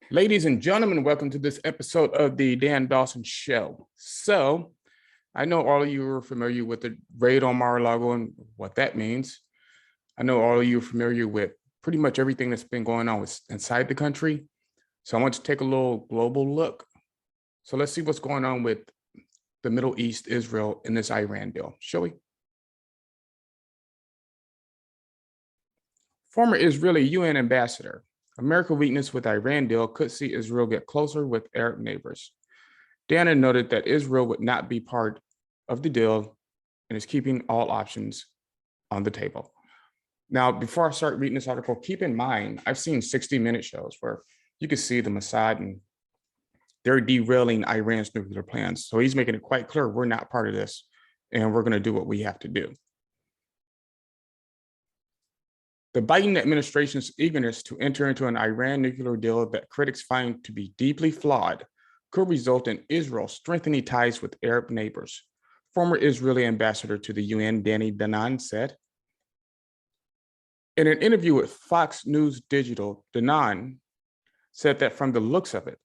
Ladies and gentlemen, welcome to this episode of the Dan Dawson Show. So, I know all of you are familiar with the raid on Mar-a-Lago and what that means. I know all of you are familiar with pretty much everything that's been going on inside the country. So I want to take a little global look. So let's see what's going on with the Middle East, Israel, and this Iran deal, shall we? Former Israeli UN ambassador. America weakness with Iran deal could see Israel get closer with Arab neighbors. Dana noted that Israel would not be part of the deal and is keeping all options on the table. Now, before I start reading this article, keep in mind, I've seen 60-minute shows where you can see the Mossad and they're derailing Iran's nuclear plans. So he's making it quite clear we're not part of this and we're going to do what we have to do. The Biden administration's eagerness to enter into an Iran nuclear deal that critics find to be deeply flawed could result in Israel strengthening ties with Arab neighbors. Former Israeli ambassador to the UN, Danny Danon, said. In an interview with Fox News Digital, Danon said that from the looks of it,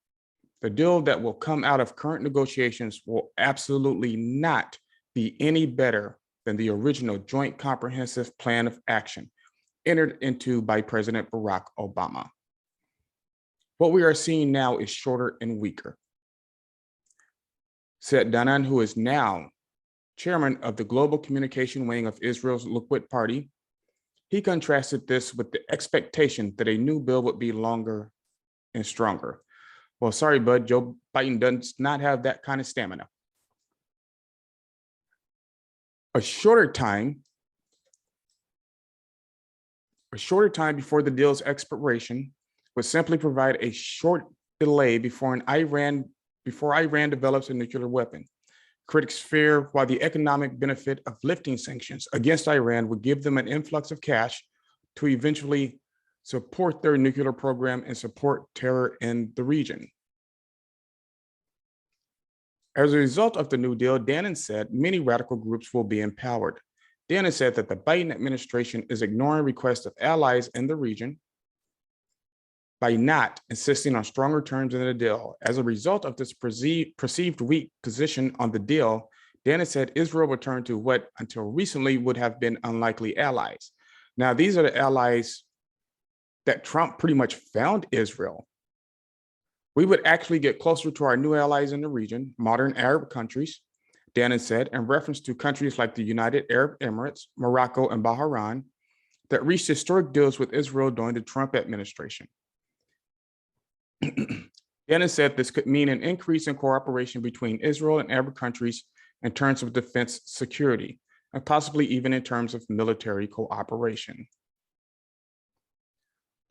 the deal that will come out of current negotiations will absolutely not be any better than the original Joint Comprehensive Plan of Action entered into by President Barack Obama. What we are seeing now is shorter and weaker, said Danan, who is now chairman of the global communication wing of Israel's Likud party. He contrasted this with the expectation that a new bill would be longer and stronger. Well, sorry, bud, Joe Biden does not have that kind of stamina. A shorter time before the deal's expiration would simply provide a short delay before Iran develops a nuclear weapon. Critics fear while the economic benefit of lifting sanctions against Iran would give them an influx of cash to eventually support their nuclear program and support terror in the region. As a result of the New Deal, Dannon said many radical groups will be empowered. Dannon said that the Biden administration is ignoring requests of allies in the region by not insisting on stronger terms in the deal. As a result of this perceived weak position on the deal, Dannon said Israel would turn to what until recently would have been unlikely allies. Now, these are the allies that Trump pretty much found Israel. We would actually get closer to our new allies in the region, modern Arab countries, Dannon said, in reference to countries like the United Arab Emirates, Morocco, and Bahrain that reached historic deals with Israel during the Trump administration. Dannon said this could mean an increase in cooperation between Israel and Arab countries in terms of defense security, and possibly even in terms of military cooperation.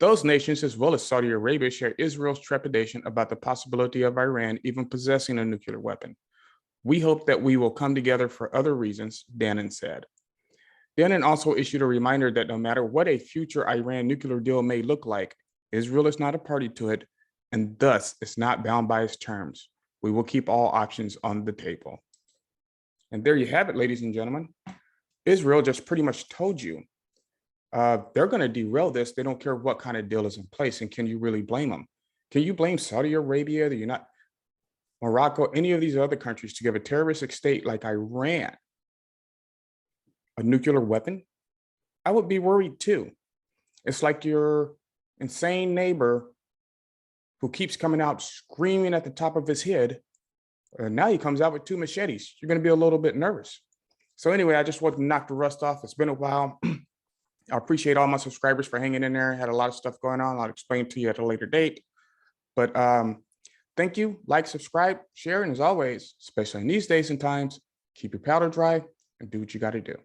Those nations, as well as Saudi Arabia, share Israel's trepidation about the possibility of Iran even possessing a nuclear weapon. We hope that we will come together for other reasons, Dannon said. Dannon also issued a reminder that no matter what a future Iran nuclear deal may look like, Israel is not a party to it, and thus is not bound by its terms. We will keep all options on the table. And there you have it, ladies and gentlemen. Israel just pretty much told you they're going to derail this. They don't care what kind of deal is in place. And can you really blame them? Can you blame Saudi Arabia, Morocco, any of these other countries to give a terroristic state like Iran a nuclear weapon? I would be worried too. It's like your insane neighbor who keeps coming out screaming at the top of his head. And now he comes out with 2 machetes. You're going to be a little bit nervous. So anyway, I just wanted to knock the rust off. It's been a while. I appreciate all my subscribers for hanging in there. Had a lot of stuff going on. I'll explain to you at a later date. But thank you. Like, subscribe, share, and as always, especially in these days and times, keep your powder dry and do what you got to do.